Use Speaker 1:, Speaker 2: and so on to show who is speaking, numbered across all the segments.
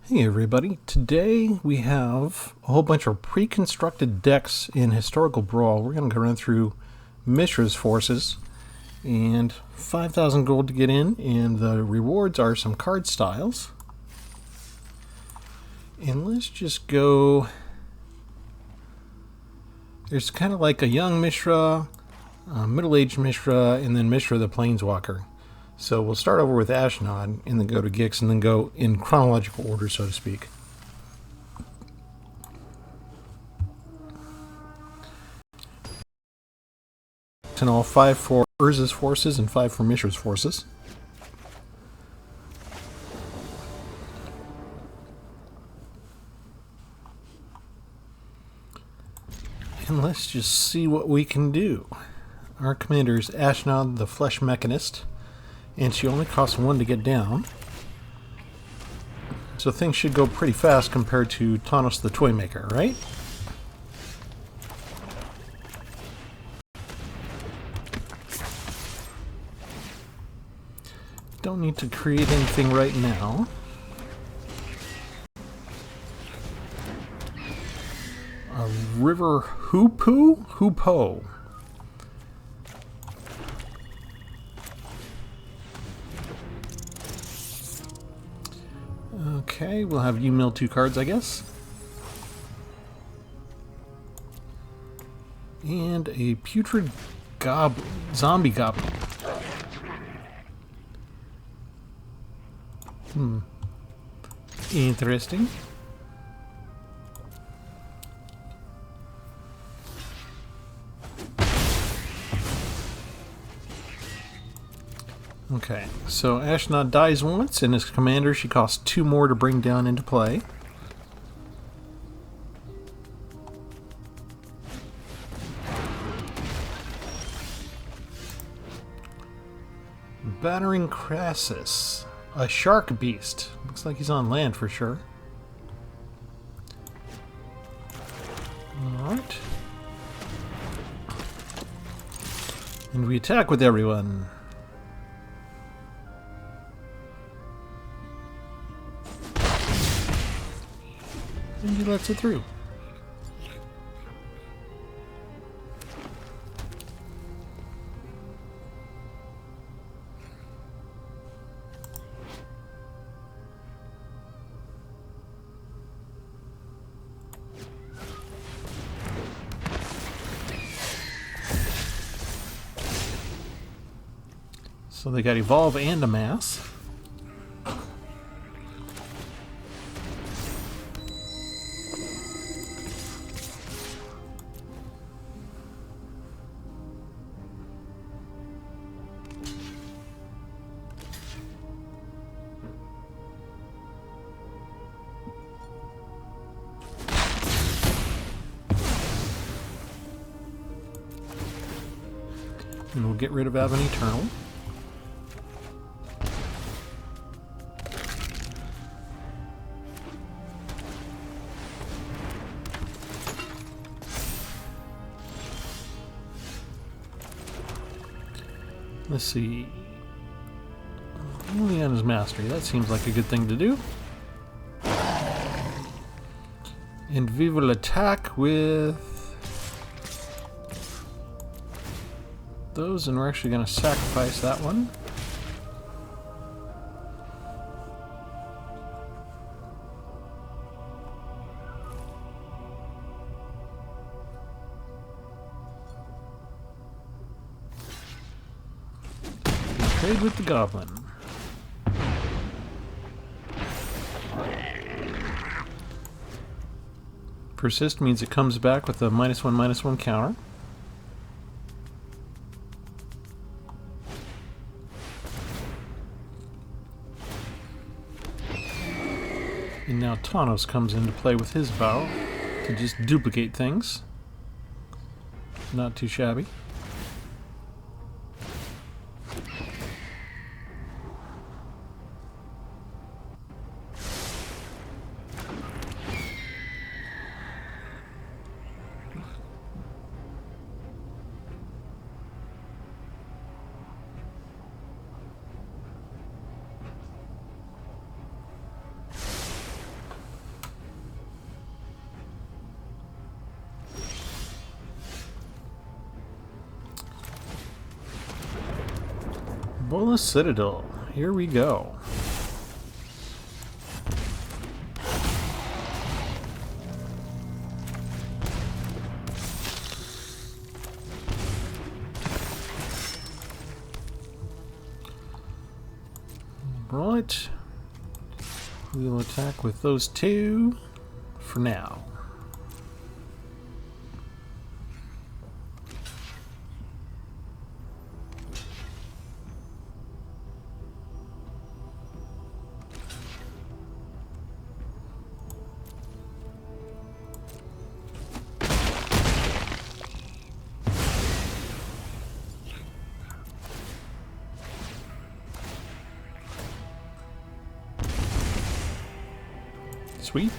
Speaker 1: Hey everybody, today we have a whole bunch of pre-constructed decks in Historical Brawl. We're going to run through Mishra's forces and 5,000 gold to get in, and the rewards are some card styles. And let's just go... There's kind of like a young Mishra, a middle-aged Mishra, and then Mishra the Planeswalker. So we'll start over with Ashnod, and then go to Gix, and then go in chronological order, so to speak. And all 5 for Urza's forces and 5 for Mishra's forces. And let's just see what we can do. Our commander is Ashnod the Flesh Mechanist, and she only costs 1 to get down. So things should go pretty fast compared to Thanos the Toymaker, right? Don't need to create anything right now. A river Hoopo. Okay, we'll have you mill 2 cards, I guess. And a putrid zombie goblin. Interesting. Okay, so Ashnod dies once, and as commander she costs 2 more to bring down into play. Battering Crassus, a shark beast. Looks like he's on land for sure. Alright. And we attack with everyone. And he lets it through. So they got Evolve and Amass. And we'll get rid of Avon Eternal. Let's see. Only on his mastery. That seems like a good thing to do. And we will attack with those, and we're actually going to sacrifice that one. Trade with the goblin. Persist means it comes back with a -1/-1 counter. And now Thanos comes into play with his bow to just duplicate things. Not too shabby. Bola Citadel. Here we go. Right. We'll attack with those two for now. Sweet.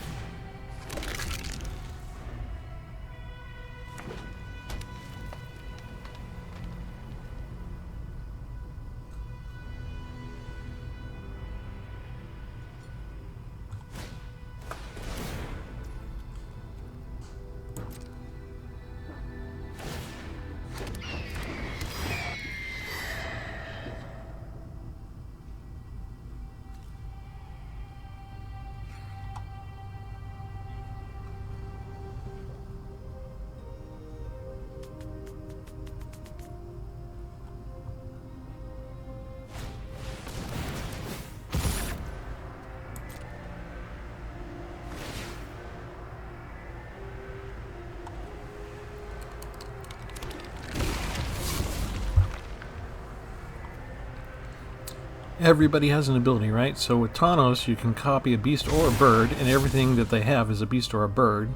Speaker 1: Everybody has an ability, right? So with Thanos, you can copy a beast or a bird, and everything that they have is a beast or a bird.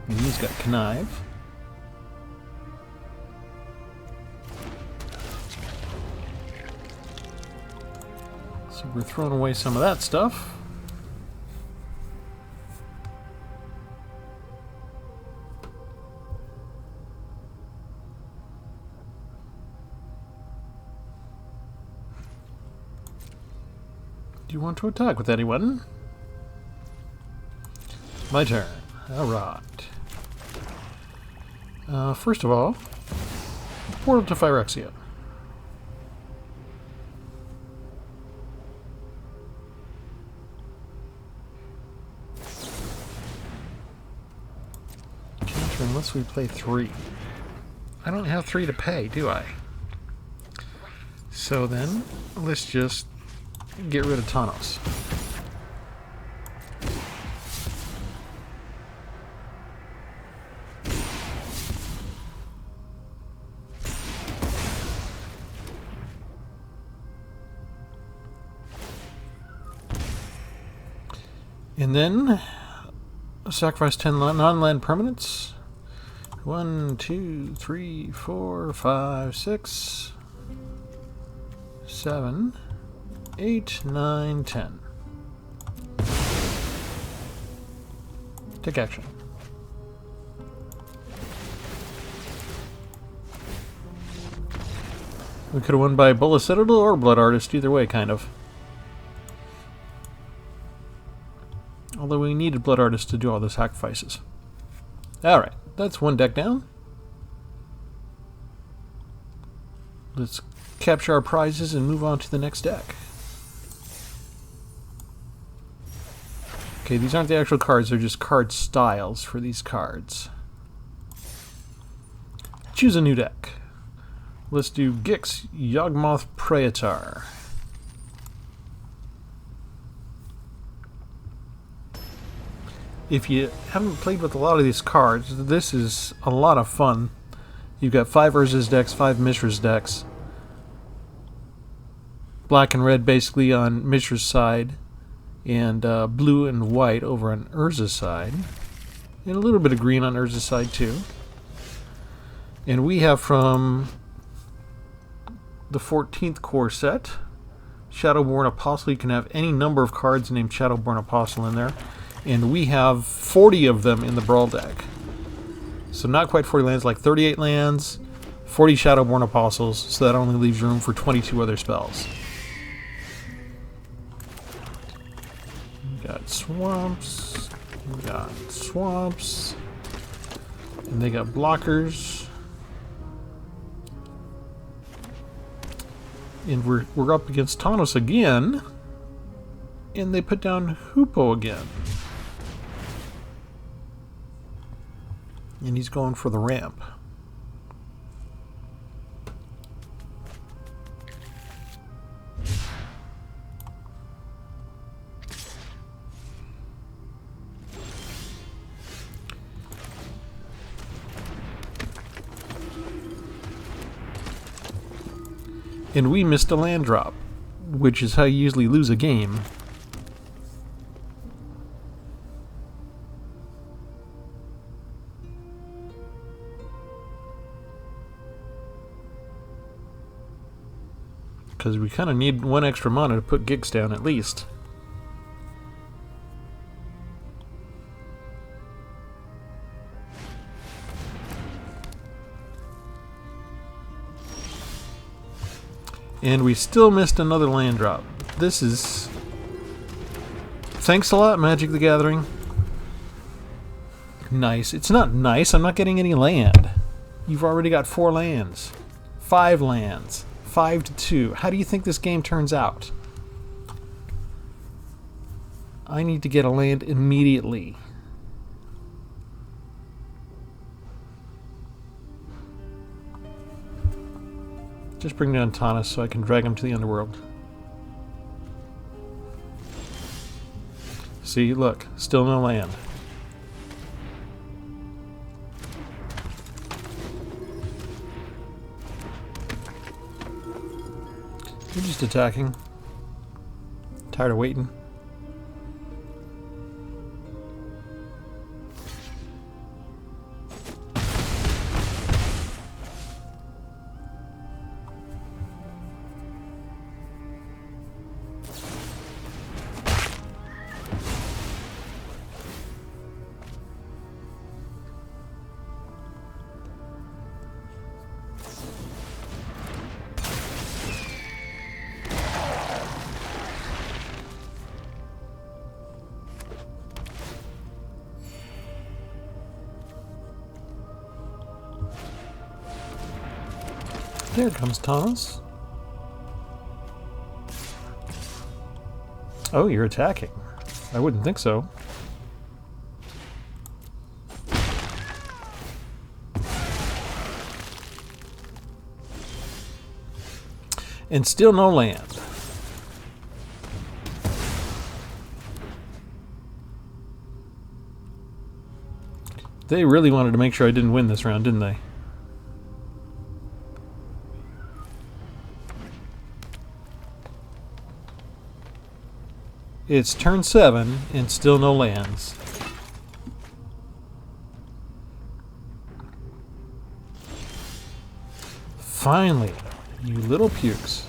Speaker 1: And he's got Connive. So we're throwing away some of that stuff. Do you want to attack with anyone? My turn. Alright. First of all, portal to Phyrexia. Counter unless we play 3. I don't have 3 to pay, do I? So then, let's just get rid of Thanos. And then sacrifice 10 non-land permanents. 1, 2, 3, 4, 5, 6, 7, 8, 9, 10. Take action. We could have won by Bola Citadel or Blood Artist, either way, kind of. Although we needed Blood Artist to do all the sacrifices. Alright, that's one deck down. Let's capture our prizes and move on to the next deck. Okay, these aren't the actual cards, they're just card styles for these cards. Choose a new deck. Let's do Gix Yawgmoth Praetor. If you haven't played with a lot of these cards, this is a lot of fun. You've got 5 Urza's decks, 5 Mishra's decks. Black and red basically on Mishra's side, and blue and white over on Urza's side. And a little bit of green on Urza's side too. And we have from the 14th core set, Shadowborn Apostle. You can have any number of cards named Shadowborn Apostle in there. And we have 40 of them in the Brawl deck. So not quite 40 lands, like 38 lands, 40 Shadowborn Apostles, so that only leaves room for 22 other spells. We got swamps, and they got blockers. And we're up against Thanos again. And they put down Hoopo again. And he's going for the ramp. And we missed a land drop, which is how you usually lose a game. Because we kind of need one extra mana to put gigs down at least. And we still missed another land drop. This is... Thanks a lot, Magic the Gathering. Nice. It's not nice. I'm not getting any land. You've already got 4 lands. 5 lands. 5-2. How do you think this game turns out? I need to get a land immediately. Just bring down Thanos so I can drag him to the underworld. See, look, still no land. You're just attacking. Tired of waiting. There comes Thomas. Oh, you're attacking. I wouldn't think so. And still no land. They really wanted to make sure I didn't win this round, didn't they? It's turn 7 and still no lands. Finally, you little pukes.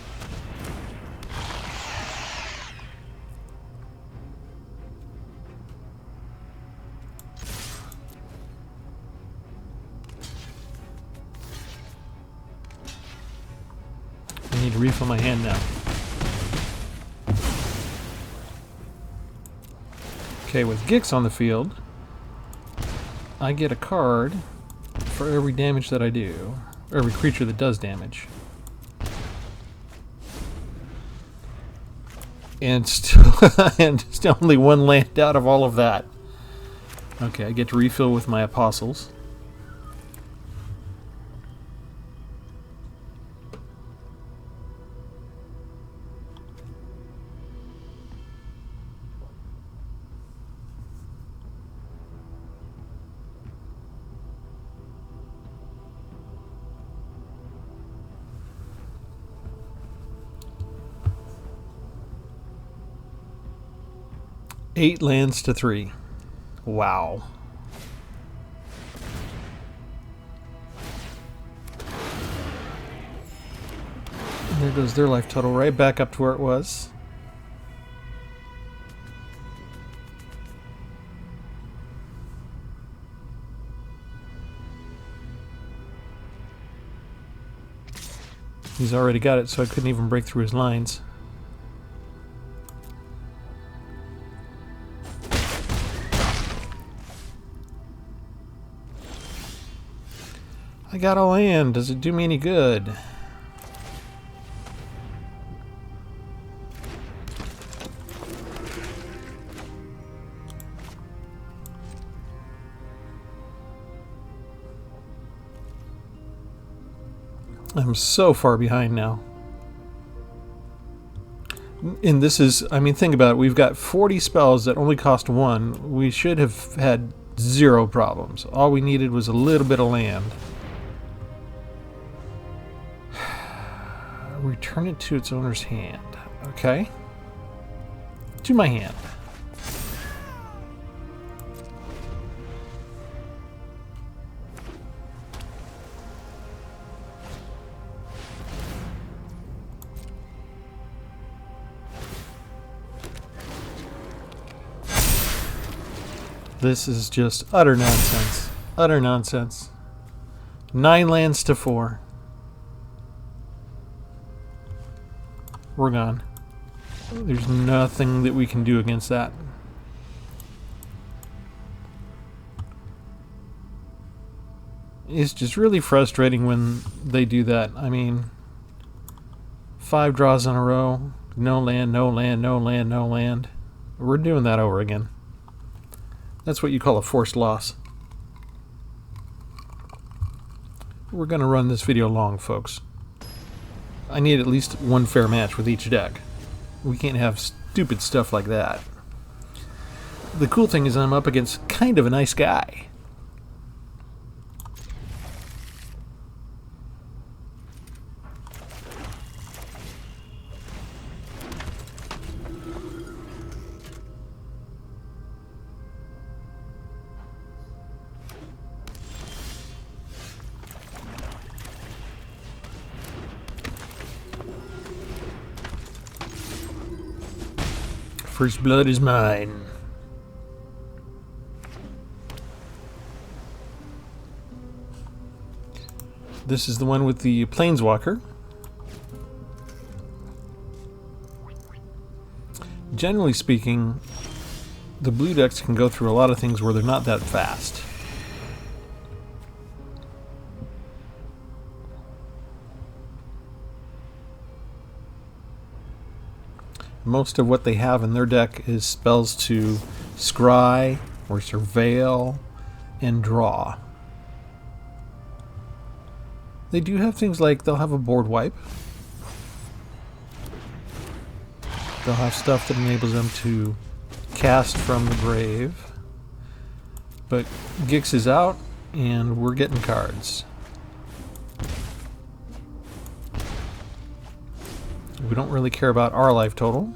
Speaker 1: I need to refill my hand now. Okay, with Gix on the field, I get a card for every damage that I do, or every creature that does damage. And still, and still only 1 land out of all of that. Okay, I get to refill with my apostles. Eight lands to 3. Wow. And there goes their life total right back up to where it was. He's already got it, so I couldn't even break through his lines. I got a land. Does it do me any good? I'm so far behind now. And this is, I mean, think about it. We've got 40 spells that only cost 1. We should have had 0 problems. All we needed was a little bit of land. Return it to its owner's hand. Okay. To my hand. This is just utter nonsense. Utter nonsense. 9 lands to 4. We're gone. There's nothing that we can do against that. It's just really frustrating when they do that. I mean, 5 draws in a row. No land, no land, no land, no land. We're doing that over again. That's what you call a forced loss. We're going to run this video long, folks. I need at least 1 fair match with each deck. We can't have stupid stuff like that. The cool thing is I'm up against kind of a nice guy. First blood is mine. This is the one with the Planeswalker. Generally speaking, the blue decks can go through a lot of things where they're not that fast. Most of what they have in their deck is spells to scry or surveil and draw. They do have things like they'll have a board wipe. They'll have stuff that enables them to cast from the grave. But Gix is out and we're getting cards. We don't really care about our life total.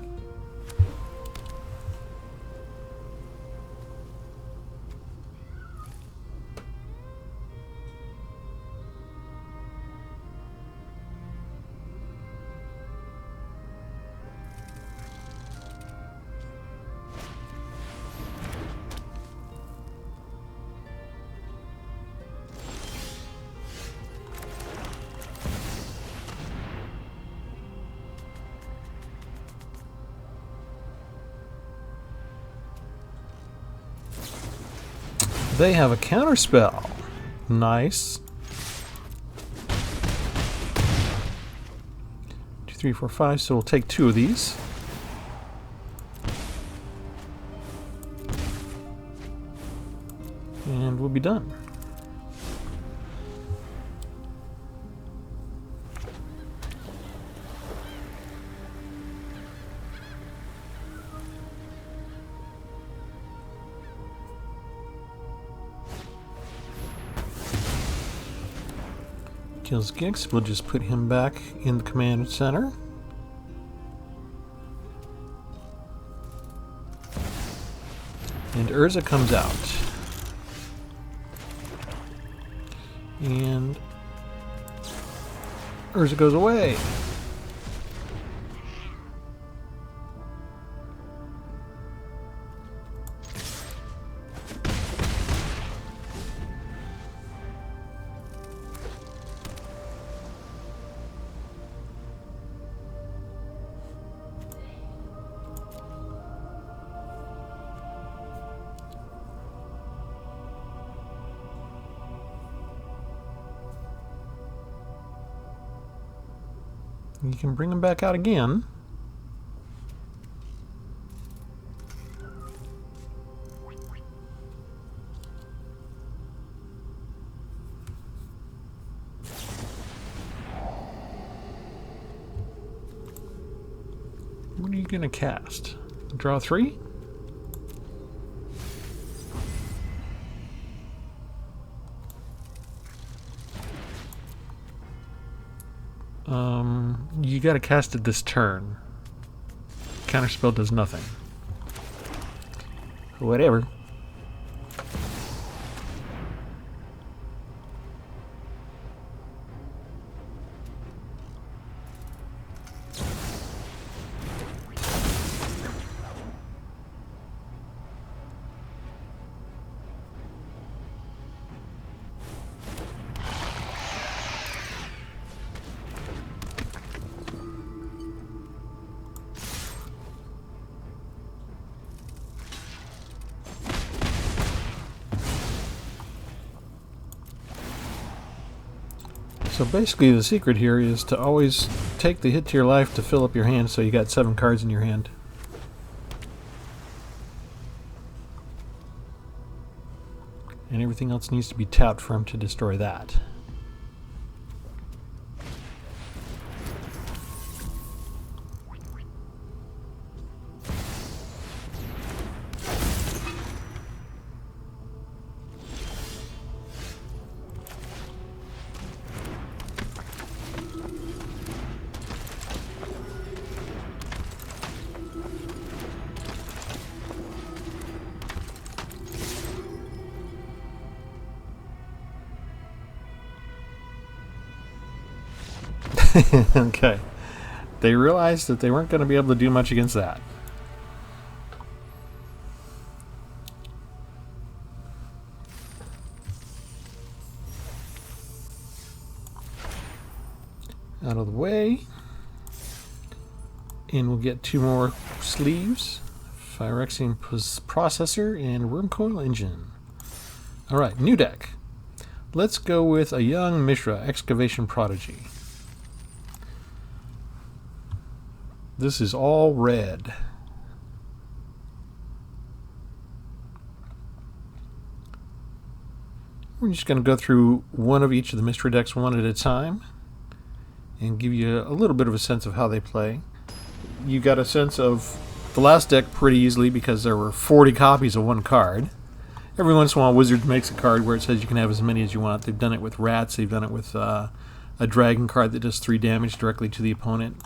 Speaker 1: They have a counterspell. Nice. 2, 3, 4, 5. So we'll take 2 of these. And we'll be done. Kills Gix. We'll just put him back in the command center. And Urza comes out. And Urza goes away. You can bring them back out again. What are you going to cast? Draw 3? You got to cast it this turn. Counterspell does nothing. Whatever. So basically the secret here is to always take the hit to your life to fill up your hand so you got 7 cards in your hand. And everything else needs to be tapped for him to destroy that. Okay. They realized that they weren't going to be able to do much against that. Out of the way. And we'll get 2 more sleeves. Phyrexian Processor and Wormcoil Engine. Alright, new deck. Let's go with a young Mishra, Excavation Prodigy. This is all red. We're just going to go through one of each of the Mishra decks one at a time and give you a little bit of a sense of how they play. You got a sense of the last deck pretty easily because there were 40 copies of one card. Every once in a while Wizards makes a card where it says you can have as many as you want. They've done it with rats, they've done it with a dragon card that does 3 damage directly to the opponent.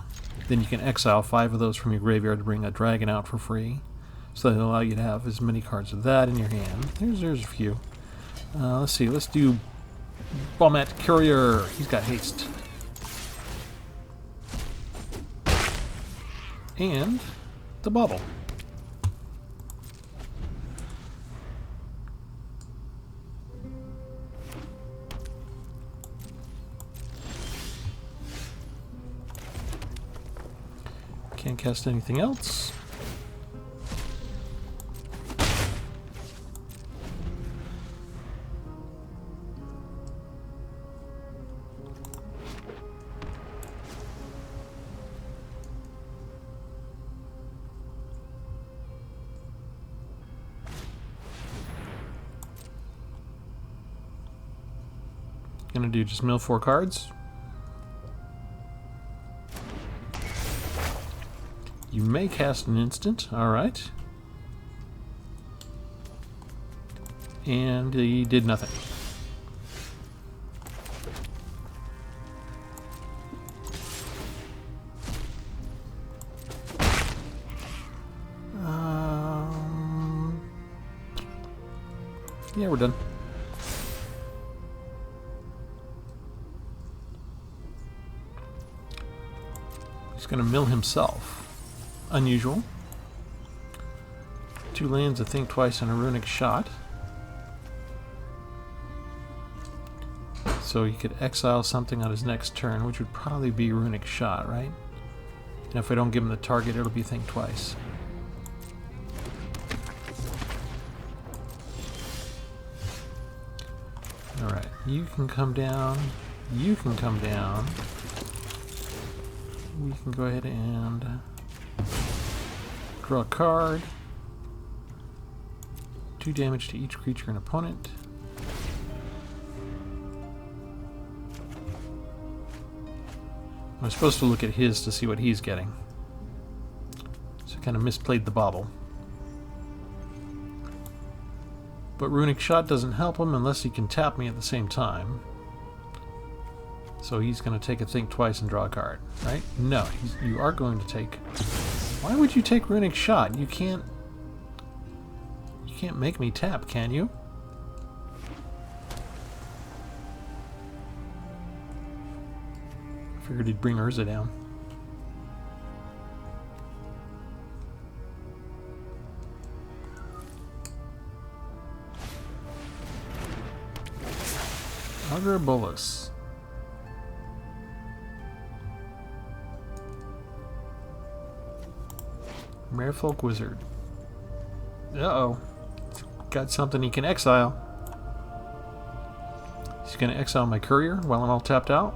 Speaker 1: Then you can exile 5 of those from your graveyard to bring a dragon out for free. So that'll allow you to have as many cards of that in your hand. There's a few. Let's see, let's do Baumet Courier. He's got haste. And the Bauble. Can't cast anything else. Gonna do just mill 4 cards. You may cast an instant, alright. And he did nothing. Yeah, we're done. He's going to mill himself. Unusual. 2 lands, a think twice, and a runic shot. So he could exile something on his next turn, which would probably be runic shot, right? And if I don't give him the target, it'll be think twice. Alright, you can come down. You can come down. We can go ahead and draw a card. 2 damage to each creature and opponent. I'm supposed to look at his to see what he's getting. So I kind of misplayed the bauble. But Runic Shot doesn't help him unless he can tap me at the same time. So he's going to take a think twice and draw a card, right? No, you are going to take... Why would you take Runic Shot? You can't make me tap, can you? Figured he'd bring Urza down. Bolus. Merfolk Wizard. Uh-oh. Got something he can exile. He's going to exile my courier while I'm all tapped out.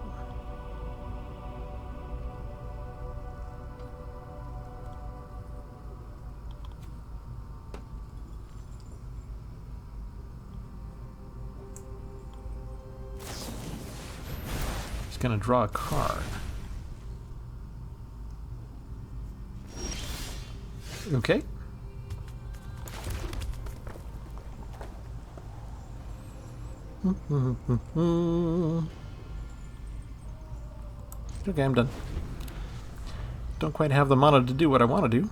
Speaker 1: He's going to draw a card. Okay. Okay, I'm done. Don't quite have the mana to do what I want to do.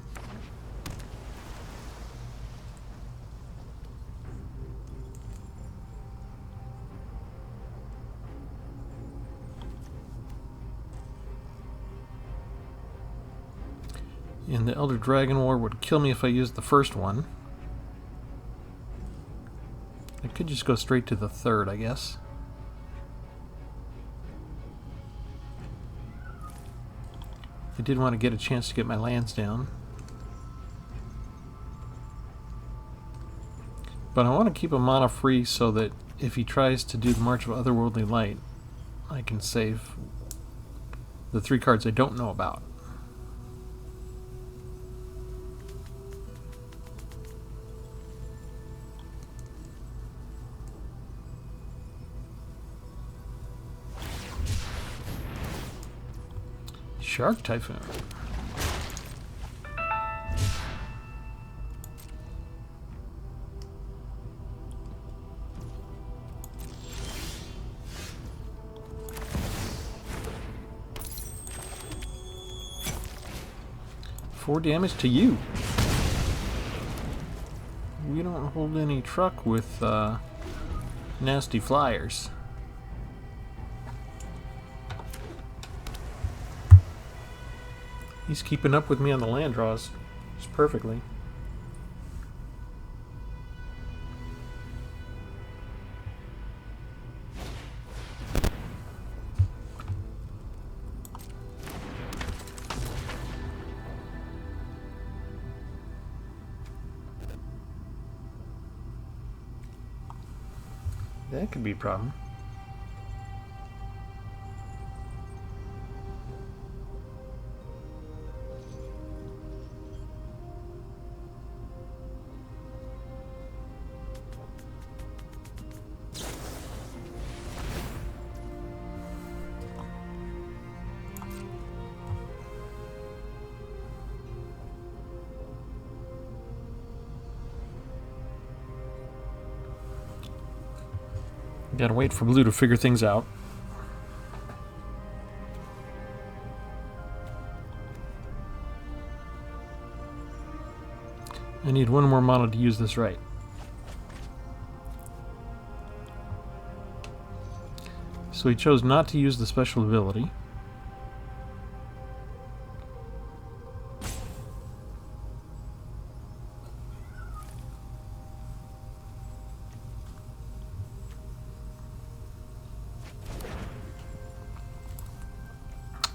Speaker 1: And the Elder Dragon War would kill me if I used the first one. I could just go straight to the third, I guess. I did want to get a chance to get my lands down. But I want to keep a mana free so that if he tries to do the March of Otherworldly Light, I can save the 3 cards I don't know about. Shark Typhoon. Four damage to you. We don't hold any truck with nasty flyers. He's keeping up with me on the land draws just perfectly. That could be a problem. Gotta wait for blue to figure things out. I need one more mana to use this right. So he chose not to use the special ability.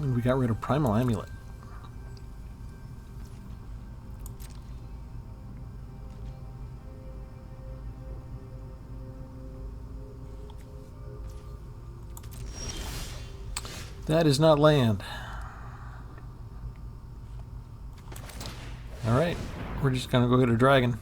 Speaker 1: And we got rid of Primal Amulet. That is not land. Alright, we're just gonna go get a dragon.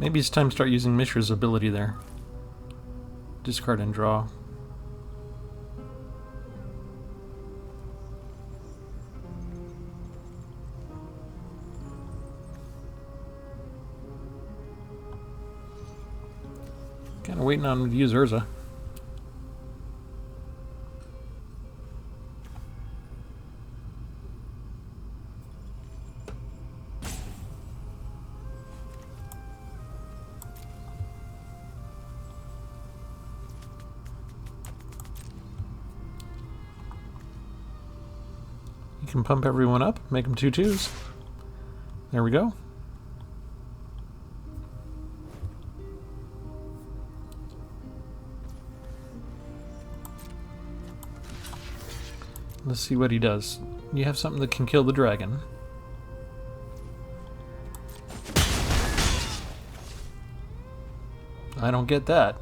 Speaker 1: Maybe it's time to start using Mishra's ability there. Discard and draw. Kind of waiting on him to use Urza. You can pump everyone up, make them 2/2s. There we go. Let's see what he does. You have something that can kill the dragon. I don't get that.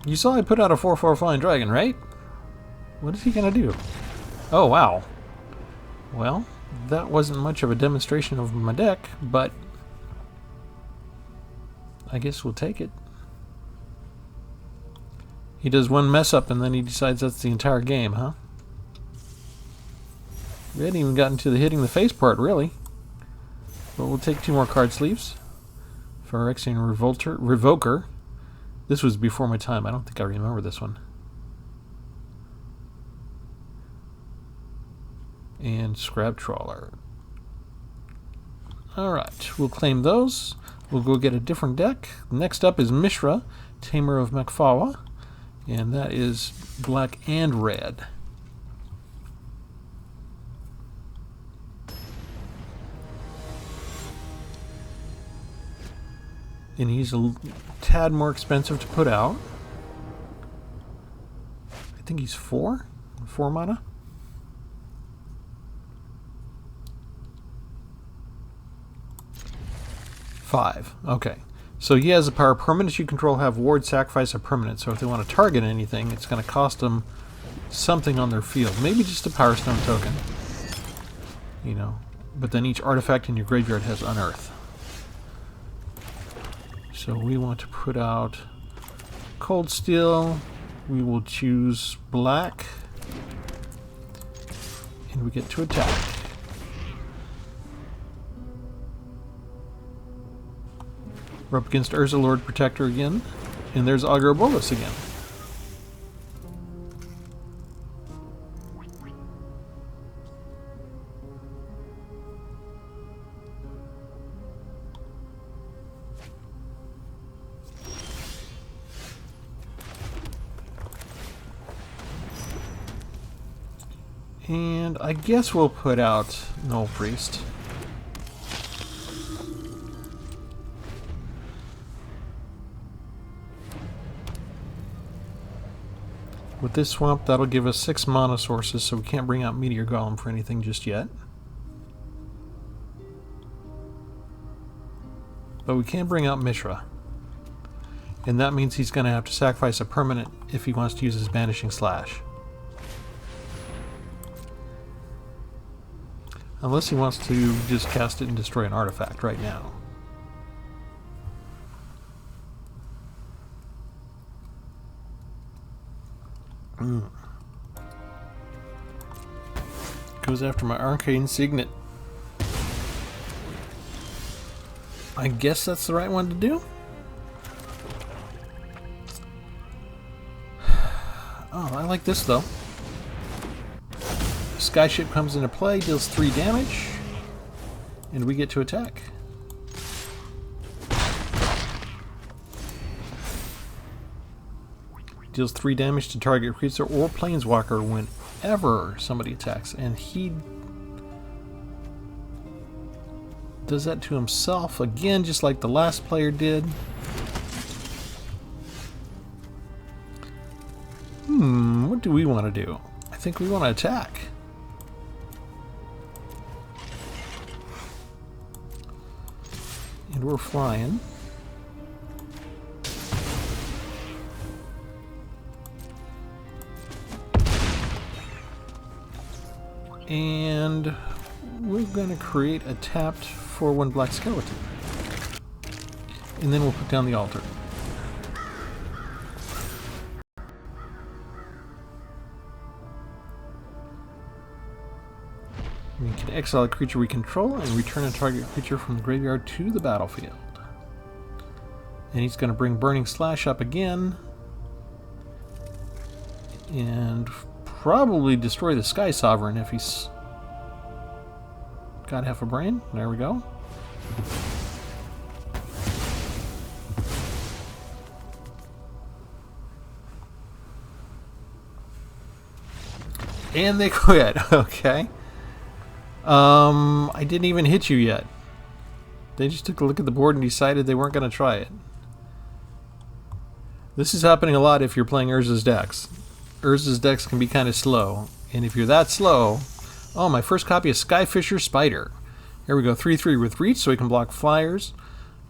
Speaker 1: You saw I put out a 4/4 flying dragon, right? What is he gonna do? Oh, wow. Well, that wasn't much of a demonstration of my deck, but I guess we'll take it. He does one mess up and then he decides that's the entire game, huh? We hadn't even gotten to the hitting the face part, really. But we'll take 2 more card sleeves. Phyrexian Revoker. This was before my time. I don't think I remember this one. And Scrap Trawler. Alright, we'll claim those. We'll go get a different deck. Next up is Mishra, Tamer of Makfawa. And that is black and red. And he's a tad more expensive to put out. I think he's 4 mana. Five. Okay. So he has the power. Permanents you control have ward, sacrifice a permanent. So if they want to target anything, it's going to cost them something on their field. Maybe just a Power Stone token. You know. But then each artifact in your graveyard has Unearth. So we want to put out Cold Steel. We will choose black. And we get to attack. We're up against Urza, Lord Protector again. And there's Augur Bolus again. And I guess we'll put out Null Priest. With this swamp, that'll give us 6 mana sources, so we can't bring out Meteor Golem for anything just yet. But we can bring out Mishra. And that means he's going to have to sacrifice a permanent if he wants to use his Banishing Slash. Unless he wants to just cast it and destroy an artifact right now. Goes after my Arcane Signet. I guess that's the right one to do. Oh, I like this though. Skyship comes into play, deals 3 damage, and we get to attack. Deals 3 damage to target creature or planeswalker whenever somebody attacks, and he does that to himself again, just like the last player did. What do we want to do? I think we want to attack. And we're flying. And we're going to create a tapped 4/1 black skeleton. and then we'll put down the altar. We can exile a creature we control and return a target creature from the graveyard to the battlefield. And he's going to bring Burning Slash up again. And probably destroy the Sky Sovereign if he's got half a brain. There we go. And they quit. Okay. I didn't even hit you yet. They just took a look at the board and decided they weren't going to try it. This is happening a lot if you're playing Urza's decks. Urza's decks can be kind of slow. And if you're that slow... Oh, my first copy of Skyfisher Spider. Here we go. 3/3 with reach, so we can block flyers.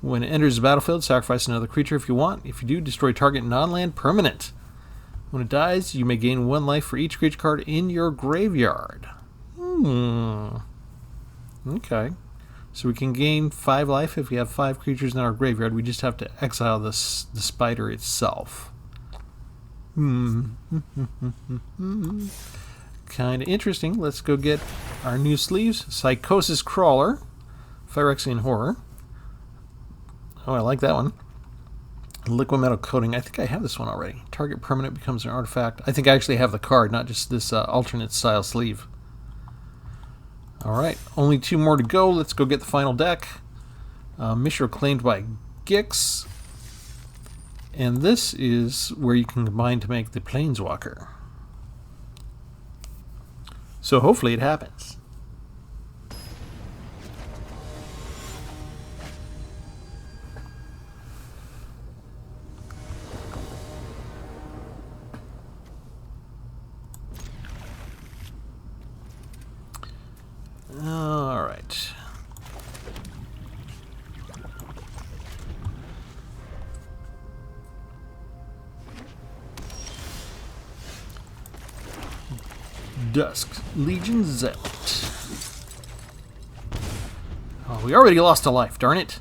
Speaker 1: When it enters the battlefield, sacrifice another creature if you want. If you do, destroy target non-land permanent. When it dies, you may gain 1 life for each creature card in your graveyard. Okay. So we can gain 5 life if we have 5 creatures in our graveyard. We just have to exile the spider itself. Kind of interesting. Let's go get our new sleeves. Psychosis Crawler. Phyrexian Horror. Oh, I like that one. Liquid Metal Coating. I think I have this one already. Target permanent becomes an artifact. I think I actually have the card, not just this alternate style sleeve. Alright, only 2 more to go. Let's go get the final deck. Mishra claimed by Gix. And this is where you can combine to make the Planeswalker. So hopefully it happens. All right. Dusk Legion Zealot. Oh, we already lost a life, darn it.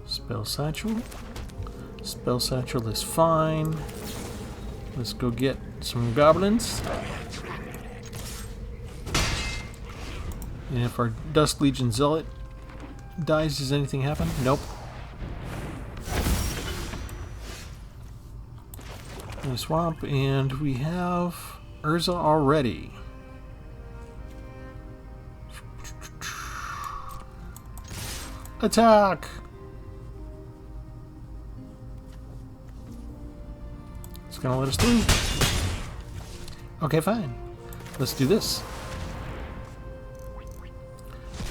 Speaker 1: Spell Satchel. Spell Satchel is fine. Let's go get some goblins. And if our Dusk Legion Zealot dies, does anything happen? Nope. And swamp, and we have Urza already. Attack! It's gonna let us through. Okay, fine. Let's do this.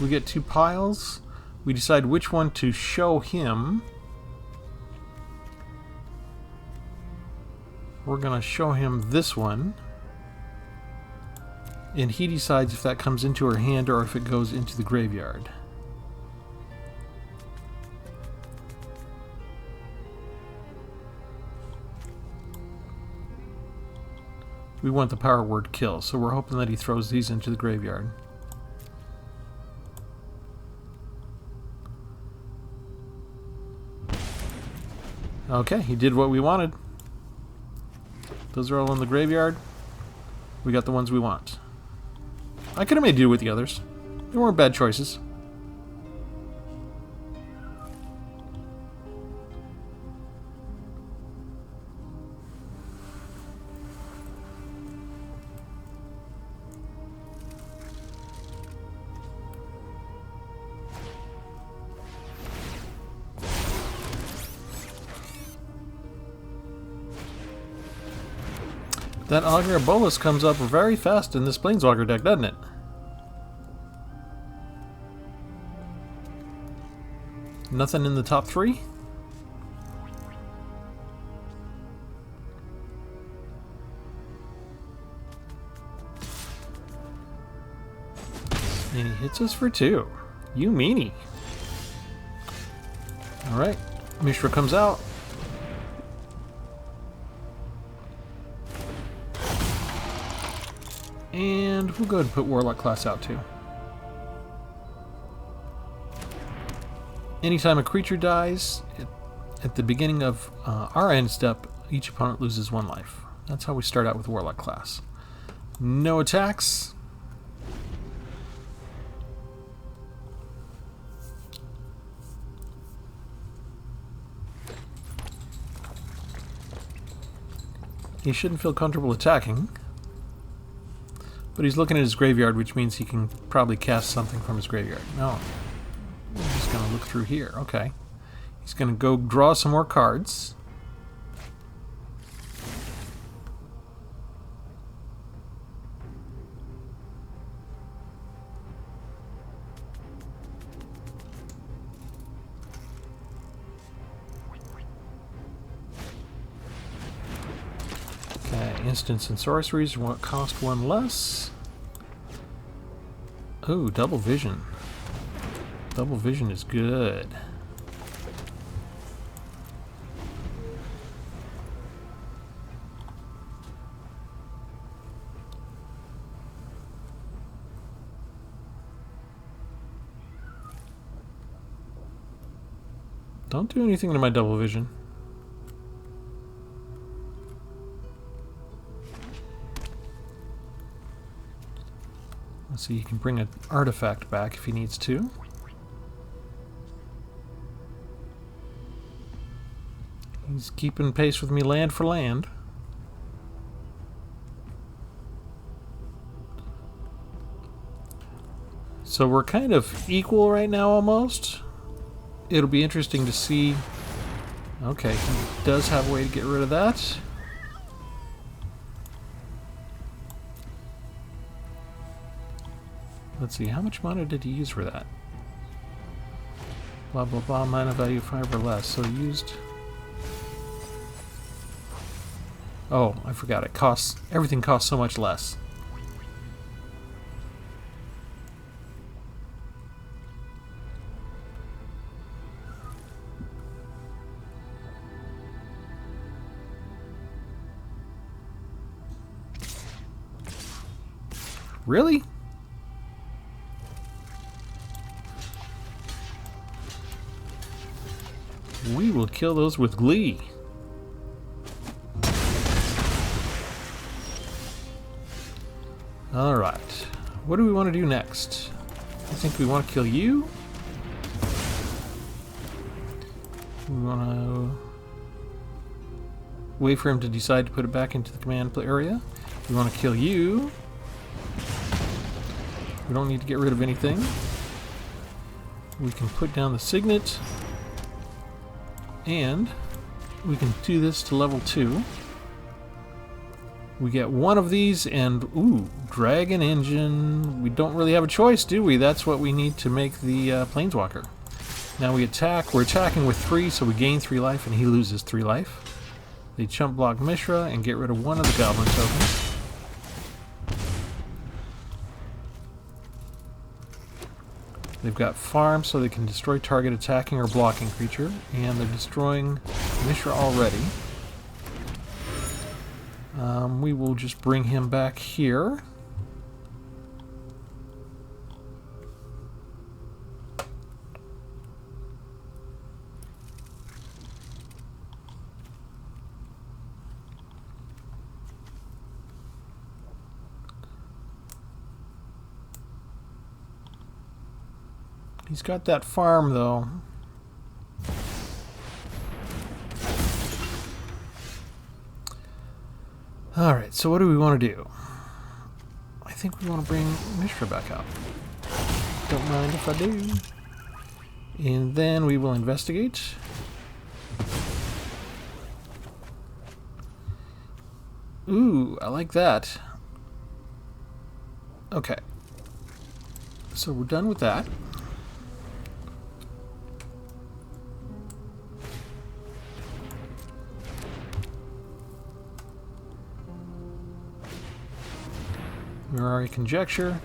Speaker 1: We get 2 piles. We decide which one to show him. We're gonna show him this one. And he decides if that comes into her hand or if it goes into the graveyard. We want the power word kill, so we're hoping that he throws these into the graveyard. Okay, he did what we wanted. Those are all in the graveyard. We got the ones we want. I could have made do with the others. They weren't bad choices. That Augur Bolus comes up very fast in this Planeswalker deck, doesn't it? Nothing in the top 3? And he hits us for 2. You meanie. Alright. Mishra comes out. And we'll go ahead and put Warlock class out too. Anytime a creature dies, at the beginning of our end step, each opponent loses 1 life. That's how we start out with Warlock class. No attacks. He shouldn't feel comfortable attacking. But he's looking at his graveyard, which means he can probably cast something from his graveyard. No. I'm just going to look through here. Okay. He's going to go draw some more cards. Instants and sorceries cost 1 less. Ooh, double vision. Double vision is good. Don't do anything to my double vision. So you can bring an artifact back if he needs to. He's keeping pace with me land for land. So we're kind of equal right now almost. It'll be interesting to see. Okay, he does have a way to get rid of that. Let's see, how much mana did he use for that? Blah, blah, blah, mana value 5 or less. So he used... Oh, I forgot. It costs... Everything costs so much less. Really? We will kill those with glee. Alright. What do we want to do next? I think we want to kill you. We want to wait for him to decide to put it back into the command area. We want to kill you. We don't need to get rid of anything. We can put down the signet. And we can do this to level 2. We get 1 of these and, ooh, Dragon Engine. We don't really have a choice, do we? That's what we need to make the Planeswalker. Now we attack. We're attacking with 3, so we gain 3 life and he loses 3 life. They chump block Mishra and get rid of 1 of the Goblin tokens. They've got farm, so they can destroy target attacking or blocking creature, and they're destroying Mishra already. We will just bring him back here. He's got that farm, though. Alright, so what do we want to do? I think we want to bring Mishra back up. Don't mind if I do. And then we will investigate. Ooh, I like that. Okay. So we're done with that. Mirari Conjecture.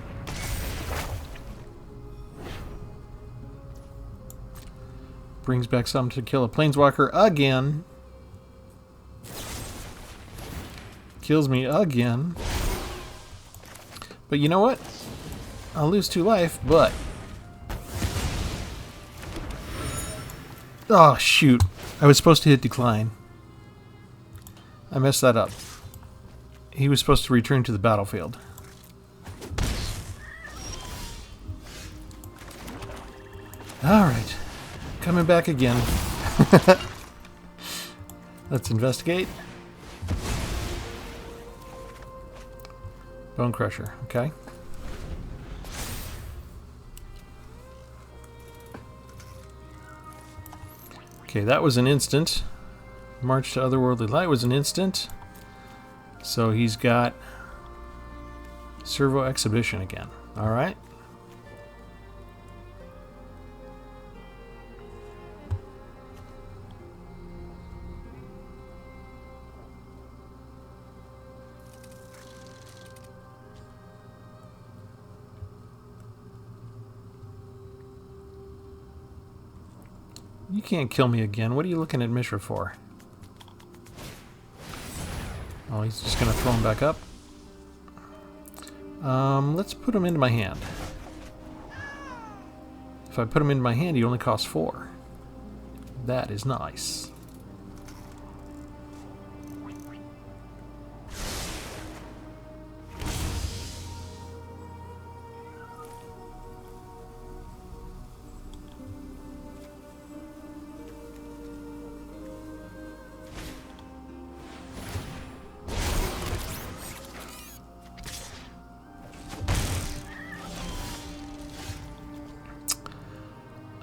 Speaker 1: Brings back something to kill a planeswalker again. Kills me again. But you know what? I'll lose 2 life, but... Oh, shoot. I was supposed to hit decline. I messed that up. He was supposed to return to the battlefield. Alright. Coming back again. Let's investigate. Bone Crusher, okay. Okay, that was an instant. March to Otherworldly Light was an instant. So he's got Servo Exhibition again. Alright. You can't kill me again. What are you looking at Mishra for? Oh, he's just going to throw him back up. Let's put him into my hand. If I put him into my hand, he only costs 4. That is nice.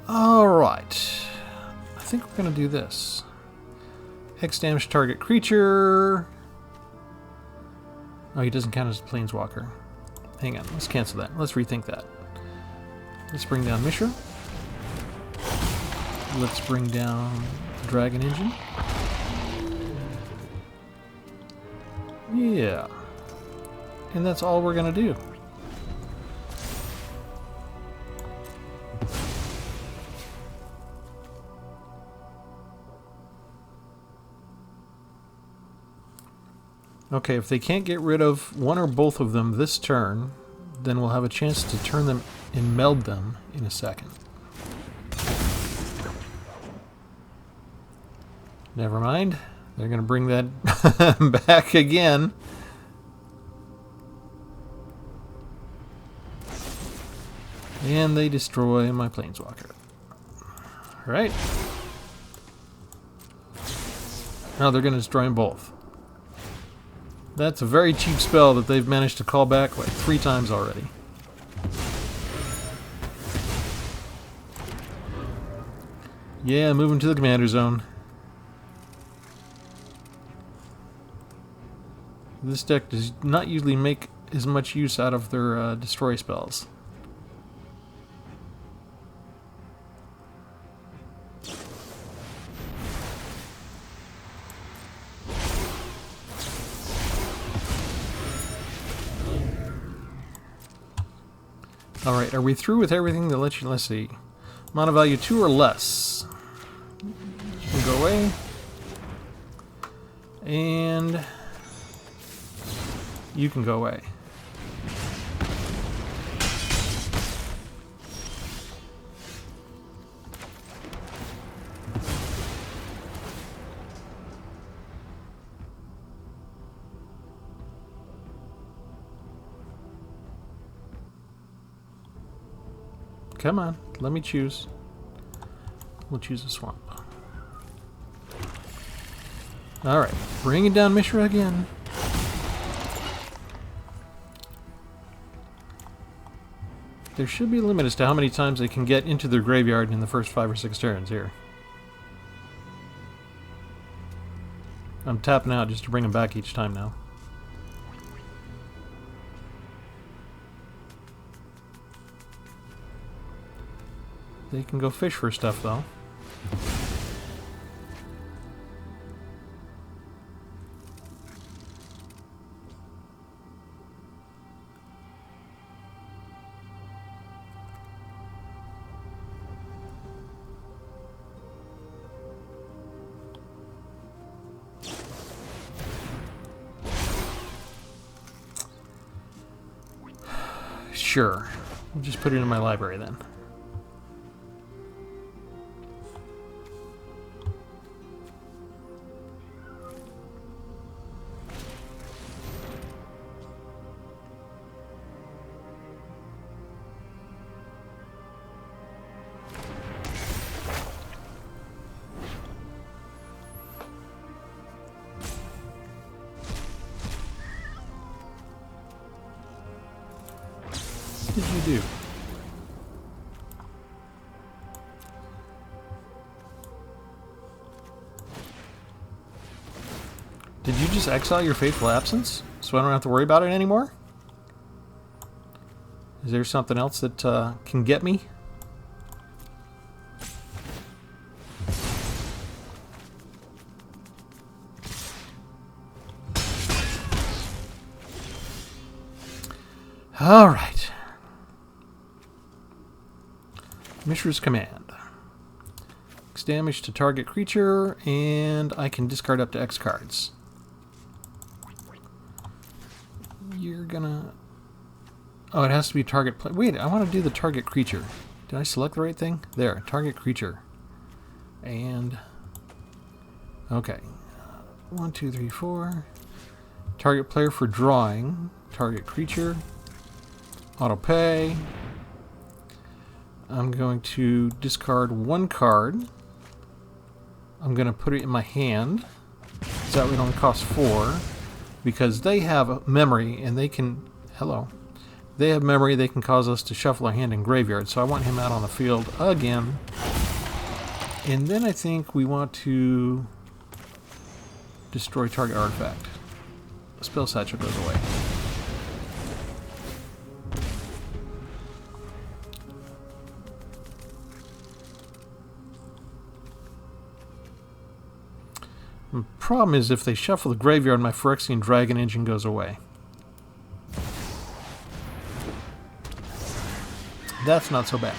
Speaker 1: Alright. I think we're going to do this. X damage target creature. Oh, he doesn't count as a planeswalker. Hang on, let's cancel that. Let's rethink that. Let's bring down Mishra. Let's bring down the Dragon Engine. Yeah. And that's all we're going to do. Okay, if they can't get rid of one or both of them this turn, then we'll have a chance to turn them and meld them in a second. Never mind. They're going to bring that back again. And they destroy my planeswalker. Right? Now they're going to destroy them both. That's a very cheap spell that they've managed to call back like 3 times already. Yeah, moving to the commander zone. This deck does not usually make as much use out of their destroy spells. Alright, are we through with everything that lets you, let's see. Mana value 2 or less. You can go away. And you can go away. Come on, let me choose. We'll choose a swamp. Alright, bringing down Mishra again. There should be a limit as to how many times they can get into their graveyard in the first 5 or 6 turns here. I'm tapping out just to bring them back each time now. They can go fish for stuff, though. Sure. I'll just put it in my library then. What did you do? Did you just exile your Fateful Absence? So I don't have to worry about it anymore? Is there something else that can get me? Alright. Mishra's command. X damage to target creature, and I can discard up to X cards. You're gonna... Oh, it has to be target play. Wait, I want to do the target creature. Did I select the right thing? There, target creature. And... Okay. 1, 2, 3, 4. Target player for drawing. Target creature. Auto pay. I'm going to discard 1 card. I'm going to put it in my hand. So that way it only costs 4. Because they have memory and they can... Hello. They have memory, they can cause us to shuffle our hand in graveyard. So I want him out on the field again. And then I think we want to destroy target artifact. Spell Satchel goes away. The problem is if they shuffle the graveyard, my Phyrexian Dragon Engine goes away. That's not so bad.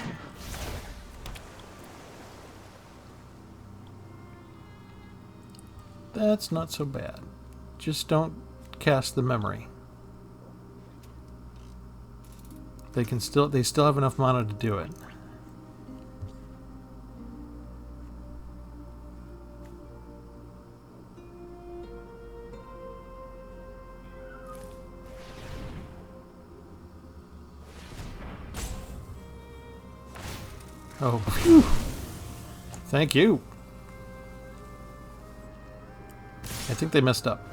Speaker 1: That's not so bad. Just don't cast the memory. They still have enough mana to do it. Oh, phew. Thank you. I think they messed up.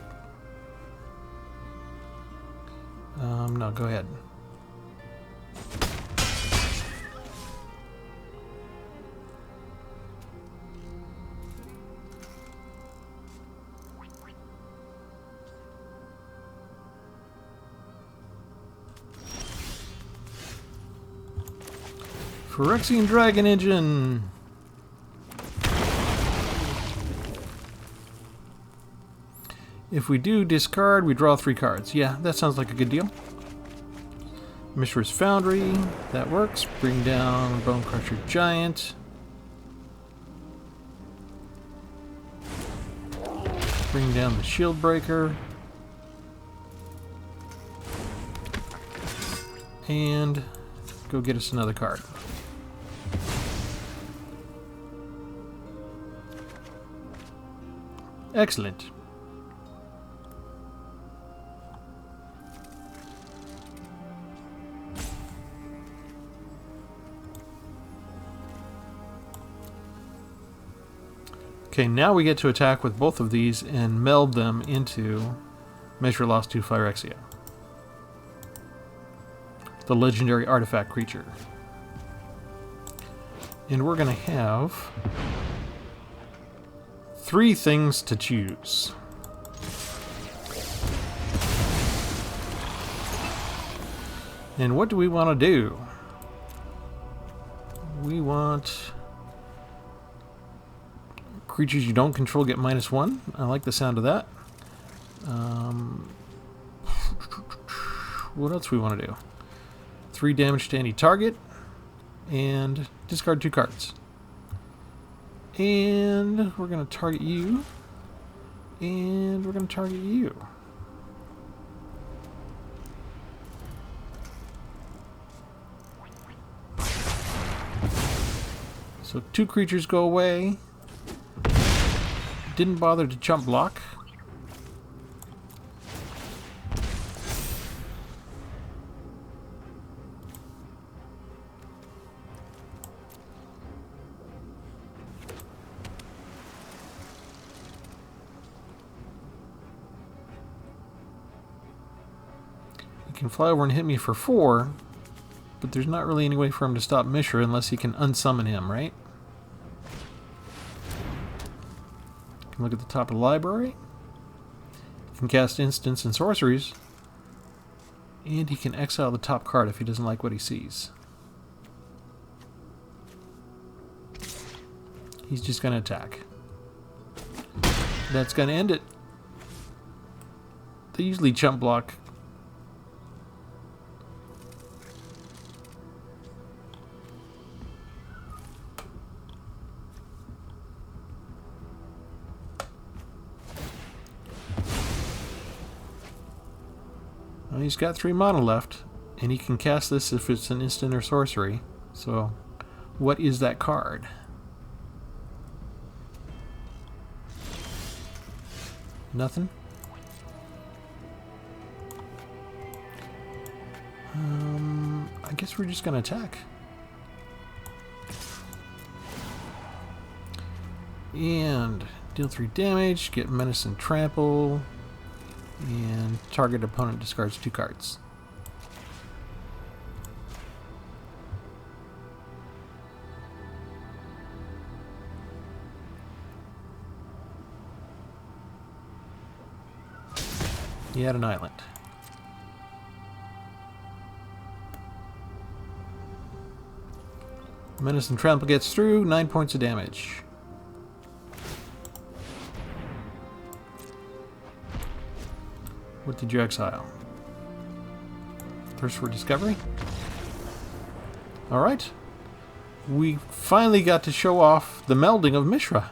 Speaker 1: No, go ahead. Phyrexian Dragon Engine. If we do discard, we draw 3 cards. Yeah, that sounds like a good deal. Mishra's Foundry. That works. Bring down Bone Crusher Giant. Bring down the Shield Breaker. And go get us another card. Excellent. Okay, now we get to attack with both of these and meld them into Mishra lost 2 Phyrexia, the legendary artifact creature. And we're going to have 3 things to choose. And what do we want to do? We want creatures you don't control get -1. I like the sound of that. What else we want to do? 3 damage to any target. And discard 2 cards. And we're going to target you. And we're going to target you. So 2 creatures go away. Didn't bother to chump block. He can fly over and hit me for 4, but there's not really any way for him to stop Mishra unless he can unsummon him, right? Can look at the top of the library. He can cast instants and sorceries. And he can exile the top card if he doesn't like what he sees. He's just going to attack. That's going to end it. They usually chump block. Well, he's got 3 mana left, and he can cast this if it's an instant or sorcery. So, what is that card? Nothing? I guess we're just going to attack. And deal 3 damage, get menace and trample. And target opponent discards 2 cards. He had an island. Menace and trample gets through, 9 points of damage. What did you exile? Thirst for discovery? Alright. We finally got to show off the melding of Mishra.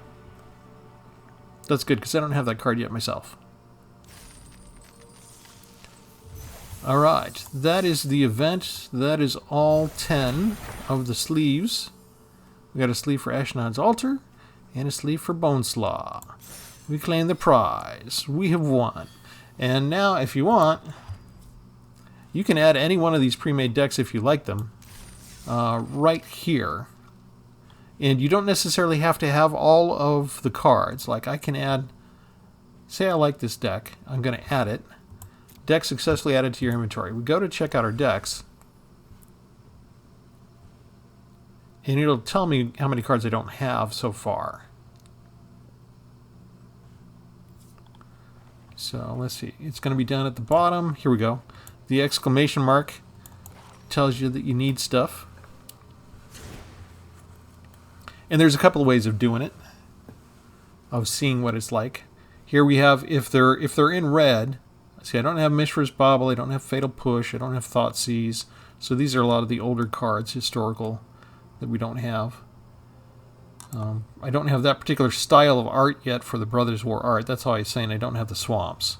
Speaker 1: That's good, because I don't have that card yet myself. Alright, that is the event. That is all 10 of the sleeves. We got a sleeve for Ashnod's Altar, and a sleeve for Boneslaw. We claim the prize. We have won. And now, if you want, you can add any one of these pre-made decks if you like them, right here. And you don't necessarily have to have all of the cards. Like I can add, say I like this deck, I'm going to add it. Deck successfully added to your inventory. We go to check out our decks, and it'll tell me how many cards I don't have so far. So let's see, it's going to be down at the bottom. Here we go. The exclamation mark tells you that you need stuff. And there's a couple of ways of doing it, of seeing what it's like. Here we have, if they're in red, see I don't have Mishra's Bauble, I don't have Fatal Push, I don't have Thoughtseize. So these are a lot of the older cards, historical, that we don't have. I don't have that particular style of art yet for the Brothers War art. That's how I was saying I don't have the swamps.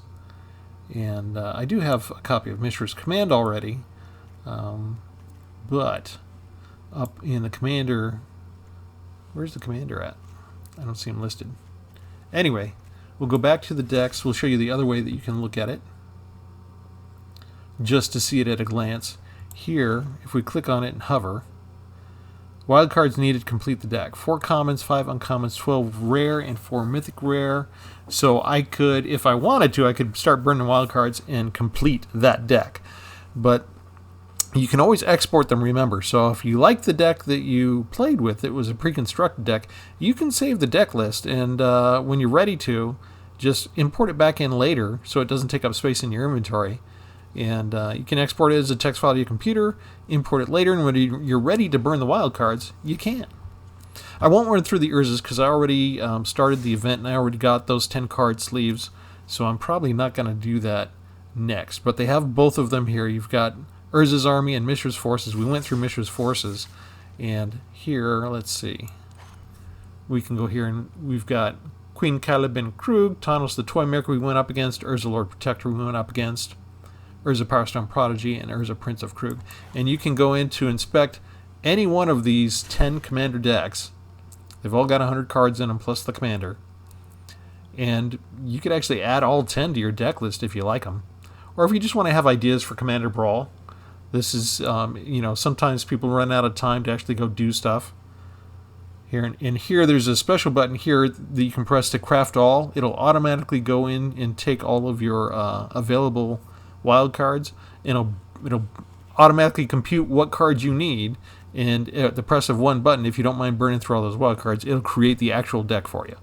Speaker 1: And I do have a copy of Mishra's Command already. But up in the Commander... Where's the Commander at? I don't see him listed. Anyway, we'll go back to the decks. We'll show you the other way that you can look at it, just to see it at a glance. Here, if we click on it and hover... Wildcards needed to complete the deck. 4 commons, 5 uncommons, 12 rare, and 4 mythic rare. So I could, if I wanted to, I could start burning wildcards and complete that deck. But you can always export them, remember. So if you like the deck that you played with, it was a pre-constructed deck, you can save the deck list. And when you're ready to, just import it back in later so it doesn't take up space in your inventory. And you can export it as a text file to your computer, import it later, and when you're ready to burn the wildcards, you can. I won't run through the Urzas because I already started the event and I already got those 10 card sleeves, so I'm probably not going to do that next. But they have both of them here. You've got Urza's army and Mishra's forces. We went through Mishra's forces, and here, let's see. We can go here and we've got Queen Caliban Krug, Tanos the Toymaker we went up against, Urza Lord Protector we went up against, Urza Powerstone Prodigy, and Urza Prince of Krug. And you can go in to inspect any one of these 10 commander decks They've all got 100 cards in them plus the commander. And you could actually add all 10 to your deck list if you like them. Or if you just want to have ideas for Commander Brawl. This is, sometimes people run out of time to actually go do stuff. Here and here, there's a special button here that you can press to craft all. It'll automatically go in and take all of your available wildcards. And it'll automatically compute what cards you need. And at the press of one button, if you don't mind burning through all those wildcards, it'll create the actual deck for you.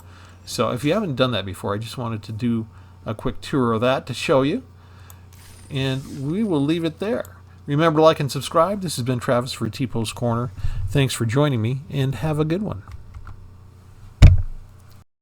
Speaker 1: So if you haven't done that before, I just wanted to do a quick tour of that to show you. And we will leave it there. Remember to like and subscribe. This has been Travis for Tpull's Corner. Thanks for joining me, and have a good one.